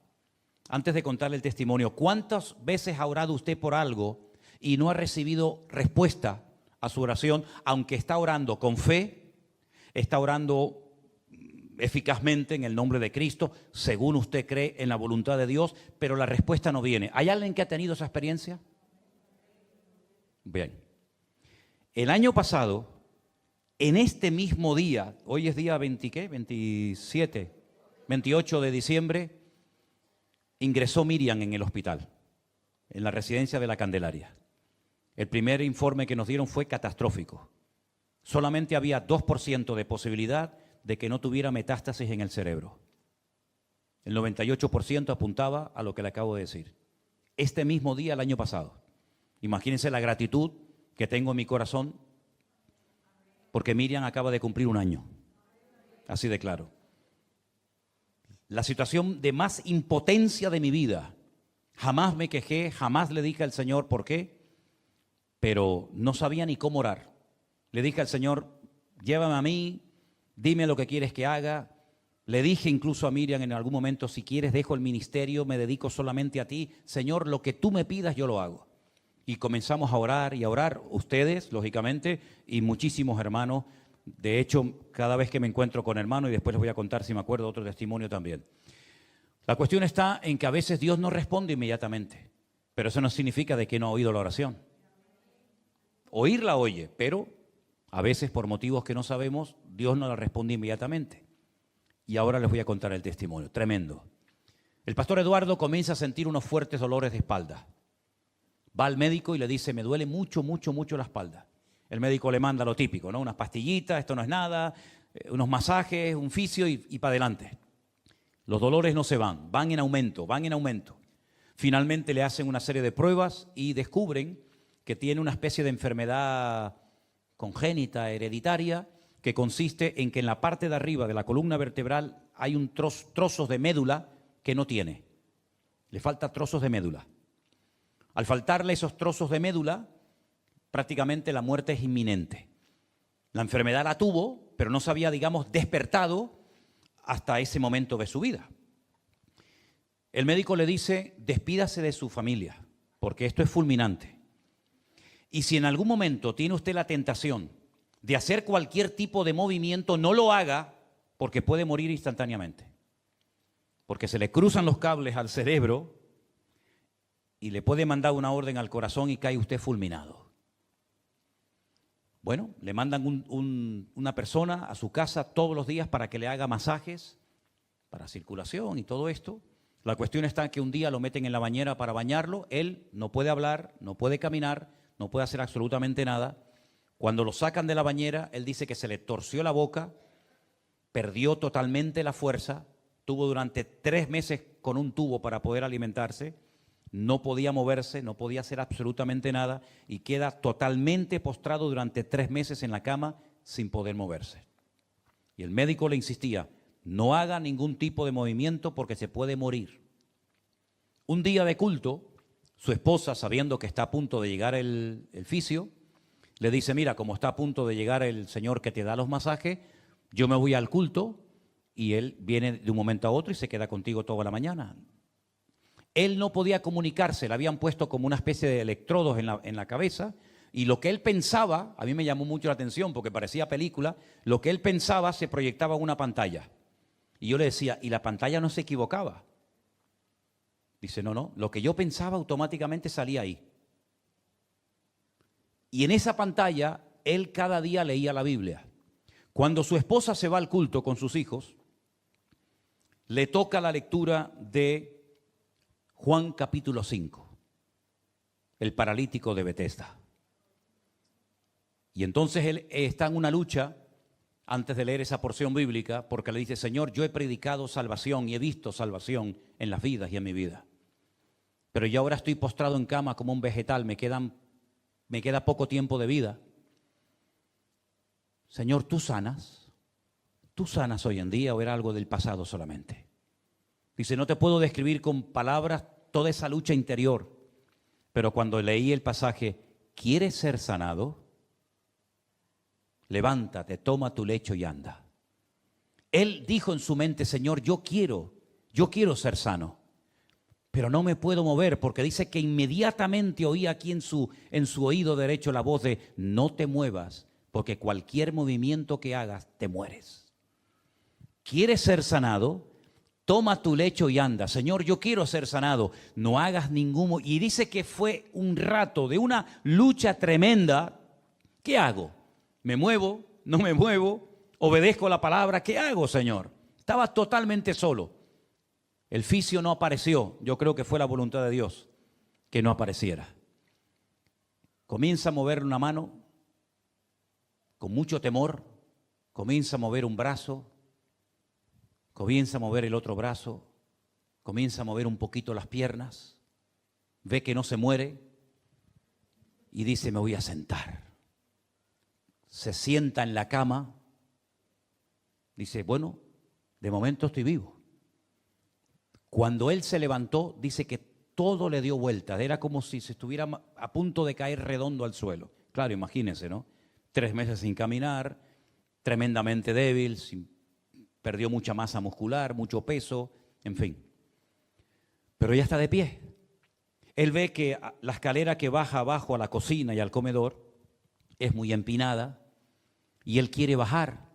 A: Antes de contarle el testimonio, ¿cuántas veces ha orado usted por algo y no ha recibido respuesta a su oración, aunque está orando con fe, está orando eficazmente en el nombre de Cristo, según usted cree en la voluntad de Dios, pero la respuesta no viene? ¿Hay alguien que ha tenido esa experiencia? Bien. El año pasado, en este mismo día, hoy es día 28 de diciembre, ingresó Miriam en el hospital, en la residencia de la Candelaria. El primer informe que nos dieron fue catastrófico. Solamente había 2% de posibilidad de que no tuviera metástasis en el cerebro. El 98% apuntaba a lo que le acabo de decir. Este mismo día, el año pasado. Imagínense la gratitud que tengo en mi corazón porque Miriam acaba de cumplir un año. Así de claro. La situación de más impotencia de mi vida. Jamás me quejé, jamás le dije al Señor por qué, pero no sabía ni cómo orar. Le dije al Señor, llévame a mí, dime lo que quieres que haga. Le dije incluso a Miriam en algún momento, si quieres dejo el ministerio, me dedico solamente a ti. Señor, lo que tú me pidas yo lo hago. Y comenzamos a orar y a orar, ustedes, lógicamente, y muchísimos hermanos. De hecho, cada vez que me encuentro con hermanos, y después les voy a contar si me acuerdo otro testimonio también. La cuestión está en que a veces Dios no responde inmediatamente, pero eso no significa de que no ha oído la oración. Oírla oye, pero a veces por motivos que no sabemos, Dios no la responde inmediatamente. Y ahora les voy a contar el testimonio, tremendo. El pastor Eduardo comienza a sentir unos fuertes dolores de espalda. Va al médico y le dice, me duele mucho la espalda. El médico le manda lo típico, ¿no? Unas pastillitas, esto no es nada, unos masajes, un fisio y para adelante. Los dolores no se van en aumento, Finalmente le hacen una serie de pruebas y descubren que tiene una especie de enfermedad congénita, hereditaria, que consiste en que en la parte de arriba de la columna vertebral hay un trozos de médula que no tiene. Le falta trozos de médula. Al faltarle esos trozos de médula, prácticamente la muerte es inminente. La enfermedad la tuvo, pero no se había, despertado hasta ese momento de su vida. El médico le dice, despídase de su familia, porque esto es fulminante. Y si en algún momento tiene usted la tentación de hacer cualquier tipo de movimiento, no lo haga, porque puede morir instantáneamente. Porque se le cruzan los cables al cerebro y le puede mandar una orden al corazón y cae usted fulminado. Bueno, le mandan una persona a su casa todos los días para que le haga masajes, para circulación y todo esto. La cuestión está que un día lo meten en la bañera para bañarlo. Él no puede hablar, no puede caminar, no puede hacer absolutamente nada. Cuando lo sacan de la bañera, él dice que se le torció la boca, perdió totalmente la fuerza, tuvo durante 3 meses con un tubo para poder alimentarse. No podía moverse, no podía hacer absolutamente nada y queda totalmente postrado durante 3 meses en la cama sin poder moverse. Y el médico le insistía, no haga ningún tipo de movimiento porque se puede morir. Un día de culto, su esposa, sabiendo que está a punto de llegar el fisio, le dice, mira, como está a punto de llegar el señor que te da los masajes, yo me voy al culto y él viene de un momento a otro y se queda contigo toda la mañana. Él no podía comunicarse, le habían puesto como una especie de electrodos en la cabeza, y lo que él pensaba, a mí me llamó mucho la atención porque parecía película, lo que él pensaba se proyectaba en una pantalla. Y yo le decía, ¿y la pantalla no se equivocaba? Dice, no, lo que yo pensaba automáticamente salía ahí. Y en esa pantalla, él cada día leía la Biblia. Cuando su esposa se va al culto con sus hijos, le toca la lectura de Juan capítulo 5, el paralítico de Betesda. Y entonces él está en una lucha antes de leer esa porción bíblica, porque le dice, Señor, yo he predicado salvación y he visto salvación en las vidas y en mi vida. Pero yo ahora estoy postrado en cama como un vegetal, me queda poco tiempo de vida. Señor, ¿tú sanas? ¿Tú sanas hoy en día o era algo del pasado solamente? Dice, no te puedo describir con palabras toda esa lucha interior, pero cuando leí el pasaje, ¿quieres ser sanado? Levántate, toma tu lecho y anda. Él dijo en su mente, Señor, yo quiero ser sano, pero no me puedo mover, porque dice que inmediatamente oí aquí en su oído derecho la voz de, no te muevas, porque cualquier movimiento que hagas, te mueres. ¿Quieres ser sanado? Toma tu lecho y anda. Señor, yo quiero ser sanado. No hagas ningún... Y dice que fue un rato de una lucha tremenda. ¿Qué hago? ¿Me muevo? ¿No me muevo? ¿Obedezco la palabra? ¿Qué hago, Señor? Estaba totalmente solo. El fisio no apareció. Yo creo que fue la voluntad de Dios que no apareciera. Comienza a mover una mano con mucho temor. Comienza a mover un brazo. Comienza a mover el otro brazo, comienza a mover un poquito las piernas, ve que no se muere y dice, me voy a sentar. Se sienta en la cama, dice, bueno, de momento estoy vivo. Cuando él se levantó, dice que todo le dio vuelta, era como si se estuviera a punto de caer redondo al suelo. Claro, imagínense, ¿no? 3 meses sin caminar, tremendamente débil, perdió mucha masa muscular, mucho peso, en fin. Pero ya está de pie. Él ve que la escalera que baja abajo a la cocina y al comedor es muy empinada y él quiere bajar,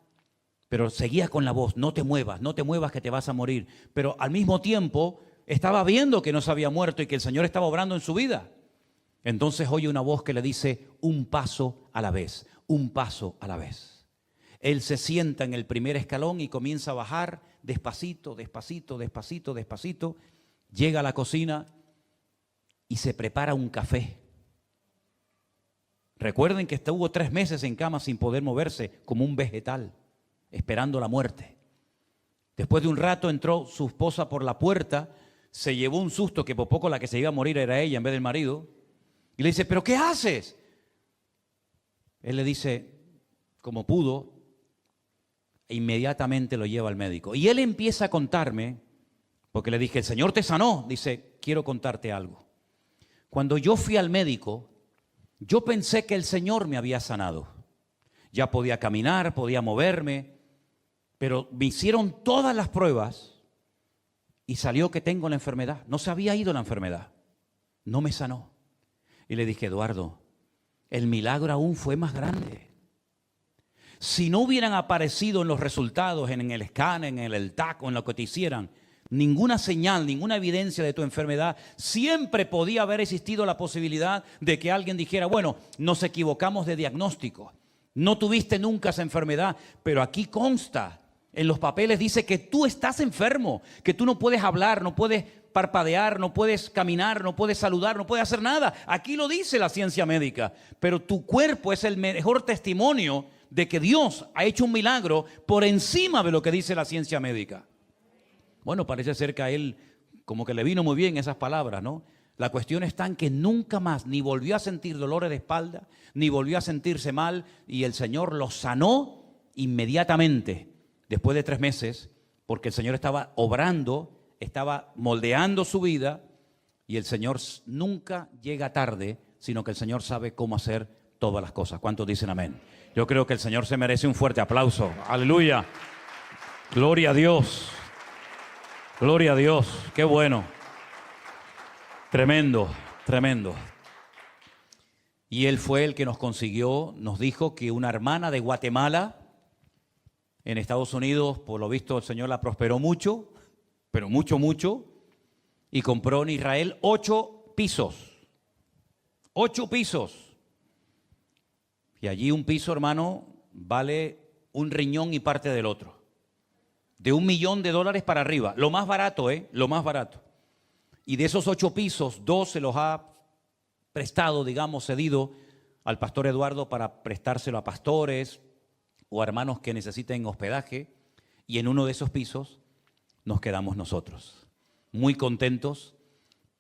A: pero seguía con la voz, no te muevas que te vas a morir. Pero al mismo tiempo estaba viendo que no se había muerto y que el Señor estaba obrando en su vida. Entonces oye una voz que le dice, un paso a la vez, un paso a la vez. Él se sienta en el primer escalón y comienza a bajar despacito, despacito, despacito, despacito. Llega a la cocina y se prepara un café. Recuerden que estuvo 3 meses en cama sin poder moverse como un vegetal, esperando la muerte. Después de un rato entró su esposa por la puerta, se llevó un susto que por poco la que se iba a morir era ella en vez del marido. Y le dice, ¿pero qué haces? Él le dice, como pudo, e inmediatamente lo lleva al médico. Y él empieza a contarme, porque le dije, el Señor te sanó. Dice, quiero contarte algo. Cuando yo fui al médico, yo pensé que el Señor me había sanado. Ya podía caminar, podía moverme, pero me hicieron todas las pruebas y salió que tengo la enfermedad. No se había ido la enfermedad, no me sanó. Y le dije, Eduardo, el milagro aún fue más grande. Si no hubieran aparecido en los resultados, en el escáner, en el TAC o en lo que te hicieran, ninguna señal, ninguna evidencia de tu enfermedad, siempre podía haber existido la posibilidad de que alguien dijera, bueno, nos equivocamos de diagnóstico, no tuviste nunca esa enfermedad, pero aquí consta, en los papeles dice que tú estás enfermo, que tú no puedes hablar, no puedes parpadear, no puedes caminar, no puedes saludar, no puedes hacer nada. Aquí lo dice la ciencia médica, pero tu cuerpo es el mejor testimonio de que Dios ha hecho un milagro por encima de lo que dice la ciencia médica. Bueno, parece ser que a él como que le vino muy bien esas palabras, ¿no? La cuestión está en que nunca más ni volvió a sentir dolores de espalda, ni volvió a sentirse mal, y el Señor lo sanó inmediatamente. Después de 3 meses, porque el Señor estaba obrando, estaba moldeando su vida, y el Señor nunca llega tarde, sino que el Señor sabe cómo hacer todas las cosas. ¿Cuántos dicen amén? Yo creo que el Señor se merece un fuerte aplauso. Aleluya. Gloria a Dios. Gloria a Dios. Qué bueno. Tremendo, tremendo. Y Él fue el que nos consiguió, nos dijo que una hermana de Guatemala, en Estados Unidos, por lo visto el Señor la prosperó mucho, pero mucho, mucho, y compró en Israel 8 pisos. 8 pisos. Y allí un piso, hermano, vale un riñón y parte del otro. De $1 millón para arriba. Lo más barato, lo más barato. Y de esos 8 pisos, 2 se los ha prestado, digamos, cedido al pastor Eduardo para prestárselo a pastores o a hermanos que necesiten hospedaje. Y en uno de esos pisos nos quedamos nosotros. Muy contentos,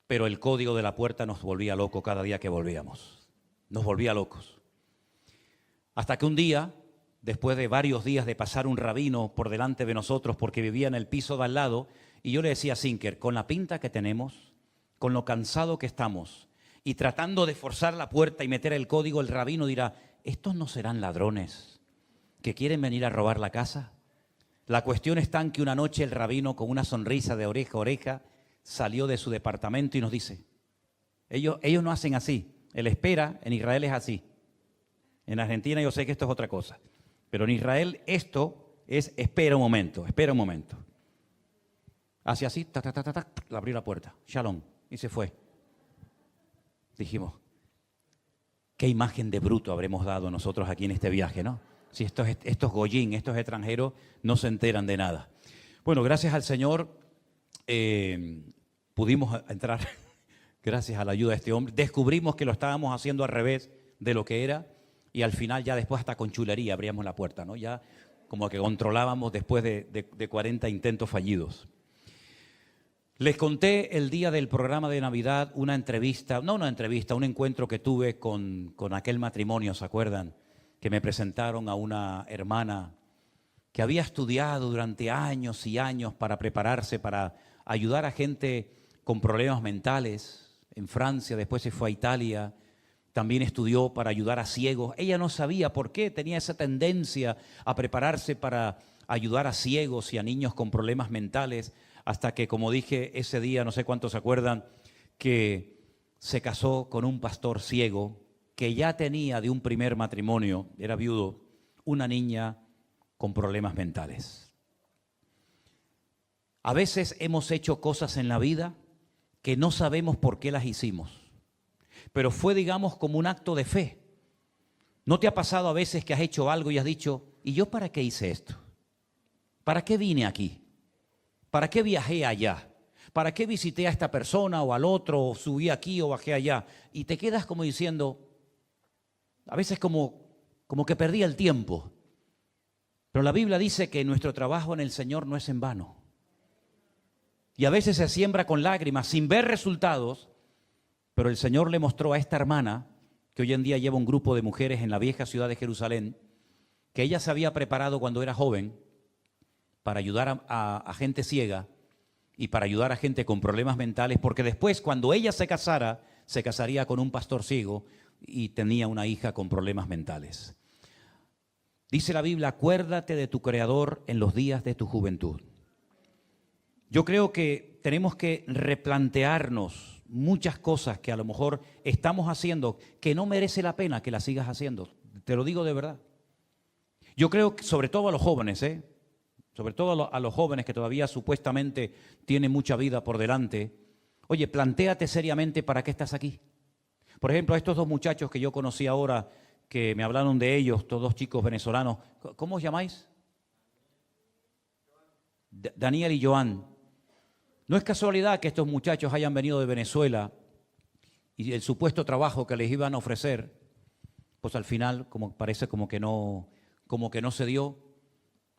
A: pero el código de la puerta nos volvía loco cada día que volvíamos. Nos volvía locos. Hasta que un día, después de varios días de pasar un rabino por delante de nosotros porque vivía en el piso de al lado, y yo le decía a Sinker, con la pinta que tenemos, con lo cansado que estamos, y tratando de forzar la puerta y meter el código, el rabino dirá, ¿estos no serán ladrones que quieren venir a robar la casa? La cuestión está en que una noche el rabino, con una sonrisa de oreja a oreja, salió de su departamento y nos dice, ellos no hacen así, el espera en Israel es así. En Argentina yo sé que esto es otra cosa, pero en Israel esto es espera un momento. Hace así, le abrió la puerta, shalom, y se fue. Dijimos, qué imagen de bruto habremos dado nosotros aquí en este viaje, ¿no? Si estos goyín, estos extranjeros no se enteran de nada. Bueno, gracias al Señor pudimos entrar, gracias a la ayuda de este hombre. Descubrimos que lo estábamos haciendo al revés de lo que era y al final ya después hasta con chulería abríamos la puerta, ¿no? Ya como que controlábamos después de 40 intentos fallidos. Les conté el día del programa de Navidad un encuentro que tuve con aquel matrimonio, ¿se acuerdan? Que me presentaron a una hermana que había estudiado durante años y años para prepararse, para ayudar a gente con problemas mentales en Francia, después se fue a Italia, también estudió para ayudar a ciegos. Ella no sabía por qué tenía esa tendencia a prepararse para ayudar a ciegos y a niños con problemas mentales, hasta que, como dije ese día, no sé cuántos se acuerdan, que se casó con un pastor ciego que ya tenía de un primer matrimonio, era viudo, una niña con problemas mentales. A veces hemos hecho cosas en la vida que no sabemos por qué las hicimos, pero fue, digamos, como un acto de fe. ¿No te ha pasado a veces que has hecho algo y has dicho, ¿y yo para qué hice esto? ¿Para qué vine aquí? ¿Para qué viajé allá? ¿Para qué visité a esta persona o al otro, o subí aquí o bajé allá? Y te quedas como diciendo, a veces como que perdí el tiempo. Pero la Biblia dice que nuestro trabajo en el Señor no es en vano. Y a veces se siembra con lágrimas, sin ver resultados, pero el Señor le mostró a esta hermana, que hoy en día lleva un grupo de mujeres en la vieja ciudad de Jerusalén, que ella se había preparado cuando era joven para ayudar a gente ciega y para ayudar a gente con problemas mentales, porque después, cuando ella se casara, se casaría con un pastor ciego y tenía una hija con problemas mentales. Dice la Biblia, acuérdate de tu Creador en los días de tu juventud. Yo creo que tenemos que replantearnos muchas cosas que a lo mejor estamos haciendo que no merece la pena que las sigas haciendo. Te lo digo de verdad. Yo creo que sobre todo a los jóvenes, sobre todo a los jóvenes que todavía supuestamente tienen mucha vida por delante. Oye, plantéate seriamente para qué estás aquí. Por ejemplo, a estos 2 muchachos que yo conocí ahora, que me hablaron de ellos, estos 2 chicos venezolanos. ¿Cómo os llamáis? Daniel y Joan. No es casualidad que estos muchachos hayan venido de Venezuela y el supuesto trabajo que les iban a ofrecer, pues al final parece como que no se dio.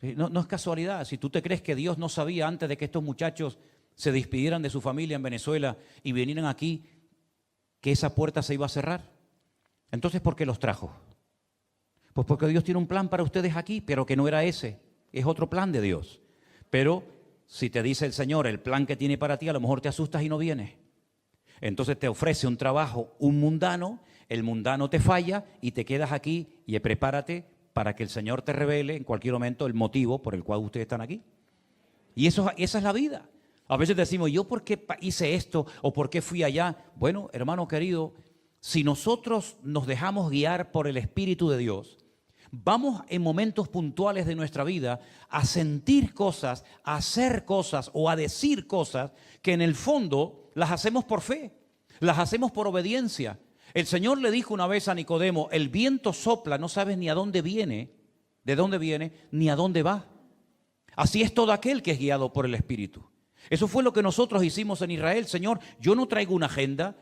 A: No es casualidad. Si tú te crees que Dios no sabía antes de que estos muchachos se despidieran de su familia en Venezuela y vinieran aquí, que esa puerta se iba a cerrar. Entonces, ¿por qué los trajo? Pues porque Dios tiene un plan para ustedes aquí, pero que no era ese, es otro plan de Dios. Pero si te dice el Señor el plan que tiene para ti, a lo mejor te asustas y no vienes. Entonces te ofrece un trabajo, un mundano, el mundano te falla y te quedas aquí y prepárate para que el Señor te revele en cualquier momento el motivo por el cual ustedes están aquí. Y esa es la vida. A veces decimos, ¿yo por qué hice esto o por qué fui allá? Bueno, hermano querido, si nosotros nos dejamos guiar por el Espíritu de Dios, vamos en momentos puntuales de nuestra vida a sentir cosas, a hacer cosas o a decir cosas que en el fondo las hacemos por fe, las hacemos por obediencia. El Señor le dijo una vez a Nicodemo, el viento sopla, no sabes ni a dónde viene, de dónde viene, ni a dónde va. Así es todo aquel que es guiado por el Espíritu. Eso fue lo que nosotros hicimos en Israel. Señor, yo no traigo una agenda.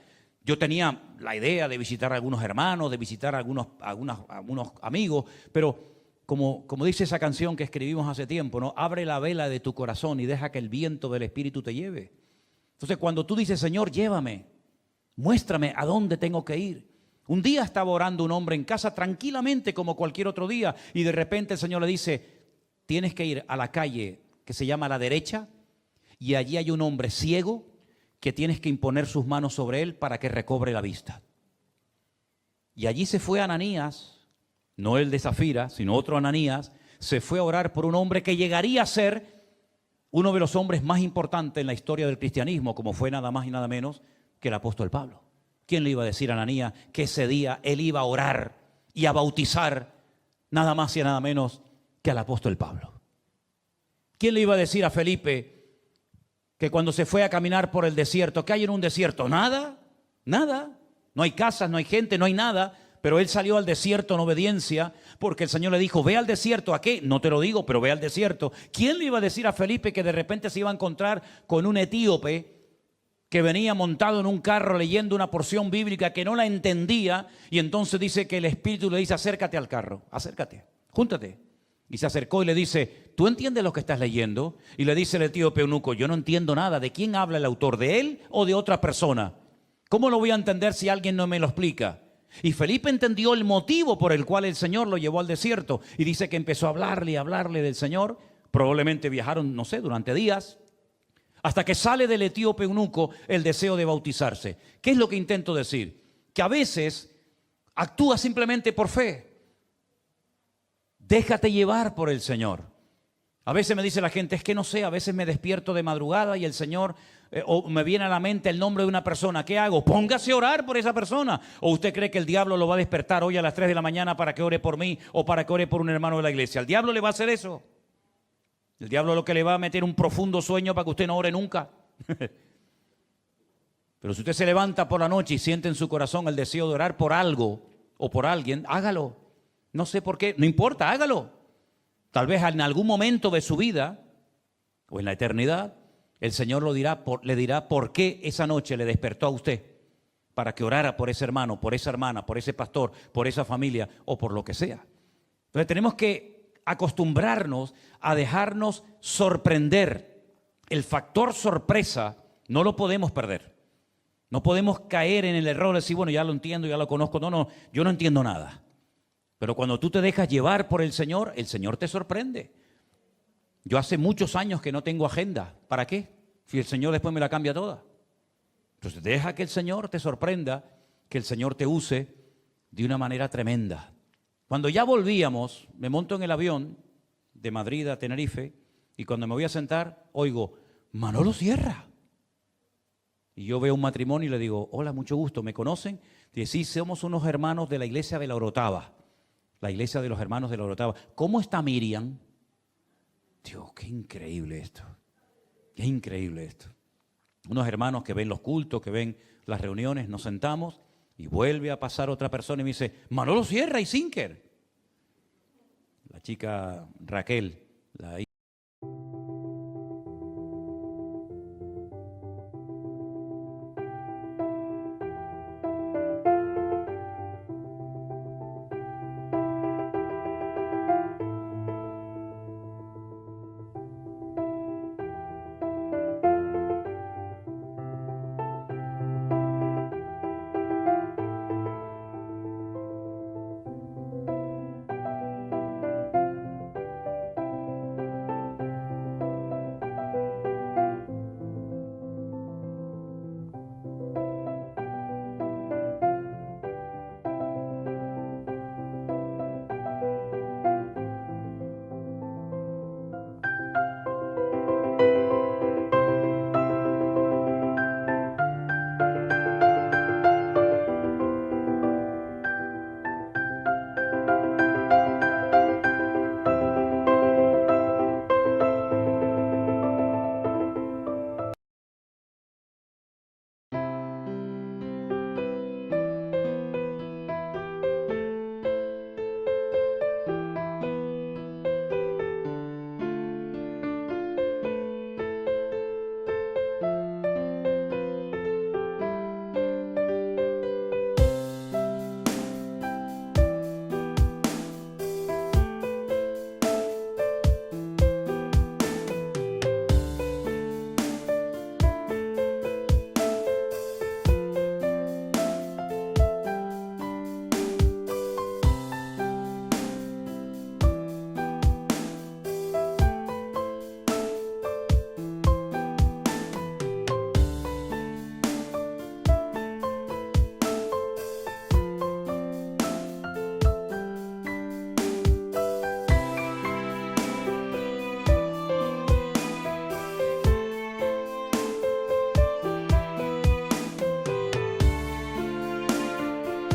A: Yo tenía la idea de visitar a algunos hermanos, de visitar a algunos amigos, pero como dice esa canción que escribimos hace tiempo, ¿no? Abre la vela de tu corazón y deja que el viento del Espíritu te lleve. Entonces, cuando tú dices, Señor, llévame, muéstrame a dónde tengo que ir. Un día estaba orando un hombre en casa tranquilamente como cualquier otro día y de repente el Señor le dice, tienes que ir a la calle que se llama La Derecha y allí hay un hombre ciego que tienes que imponer sus manos sobre él para que recobre la vista. Y allí se fue Ananías, no el de Zafira, sino otro Ananías, se fue a orar por un hombre que llegaría a ser uno de los hombres más importantes en la historia del cristianismo, como fue nada más y nada menos que el apóstol Pablo. ¿Quién le iba a decir a Ananías que ese día él iba a orar y a bautizar nada más y nada menos que al apóstol Pablo? ¿Quién le iba a decir a Felipe que cuando se fue a caminar por el desierto, ¿qué hay en un desierto? Nada, nada. No hay casas, no hay gente, no hay nada. Pero él salió al desierto en obediencia porque el Señor le dijo, ve al desierto. ¿A qué? No te lo digo, pero ve al desierto. ¿Quién le iba a decir a Felipe que de repente se iba a encontrar con un etíope que venía montado en un carro leyendo una porción bíblica que no la entendía? Y entonces dice que el Espíritu le dice, acércate al carro, acércate, júntate. Y se acercó y le dice, ¿tú entiendes lo que estás leyendo? Y le dice el etíope eunuco, yo no entiendo nada. ¿De quién habla el autor? ¿De él o de otra persona? ¿Cómo lo voy a entender si alguien no me lo explica? Y Felipe entendió el motivo por el cual el Señor lo llevó al desierto. Y dice que empezó a hablarle del Señor. Probablemente viajaron, no sé, durante días. Hasta que sale del etíope eunuco el deseo de bautizarse. ¿Qué es lo que intento decir? Que a veces actúa simplemente por fe. Déjate llevar por el Señor. A veces me dice la gente, es que no sé, a veces me despierto de madrugada y el Señor, o me viene a la mente el nombre de una persona. ¿Qué hago? Póngase a orar por esa persona. ¿O usted cree que el diablo lo va a despertar hoy a las 3 de la mañana para que ore por mí o para que ore por un hermano de la iglesia? ¿El diablo le va a hacer eso? El diablo lo que le va a meter un profundo sueño para que usted no ore nunca. Pero si usted se levanta por la noche y siente en su corazón el deseo de orar por algo o por alguien, hágalo. No sé por qué, no importa, hágalo. Tal vez en algún momento de su vida o en la eternidad, el Señor le dirá por qué esa noche le despertó a usted para que orara por ese hermano, por esa hermana, por ese pastor, por esa familia o por lo que sea. Entonces tenemos que acostumbrarnos a dejarnos sorprender. El factor sorpresa no lo podemos perder. No podemos caer en el error de decir, bueno, ya lo entiendo, ya lo conozco. No, yo no entiendo nada. Pero cuando tú te dejas llevar por el Señor te sorprende. Yo hace muchos años que no tengo agenda. ¿Para qué? Si el Señor después me la cambia toda. Entonces deja que el Señor te sorprenda, que el Señor te use de una manera tremenda. Cuando ya volvíamos, me monto en el avión de Madrid a Tenerife y cuando me voy a sentar, oigo, Manolo Sierra. Y yo veo un matrimonio y le digo, hola, mucho gusto, ¿me conocen? Dice, sí, somos unos hermanos de la iglesia de la Orotava. La iglesia de los hermanos de la Orotava. ¿Cómo está Miriam? Dios, qué increíble esto. Qué increíble esto. Unos hermanos que ven los cultos, que ven las reuniones, nos sentamos y vuelve a pasar otra persona y me dice, Manolo Sierra y Sinker. La chica Raquel, la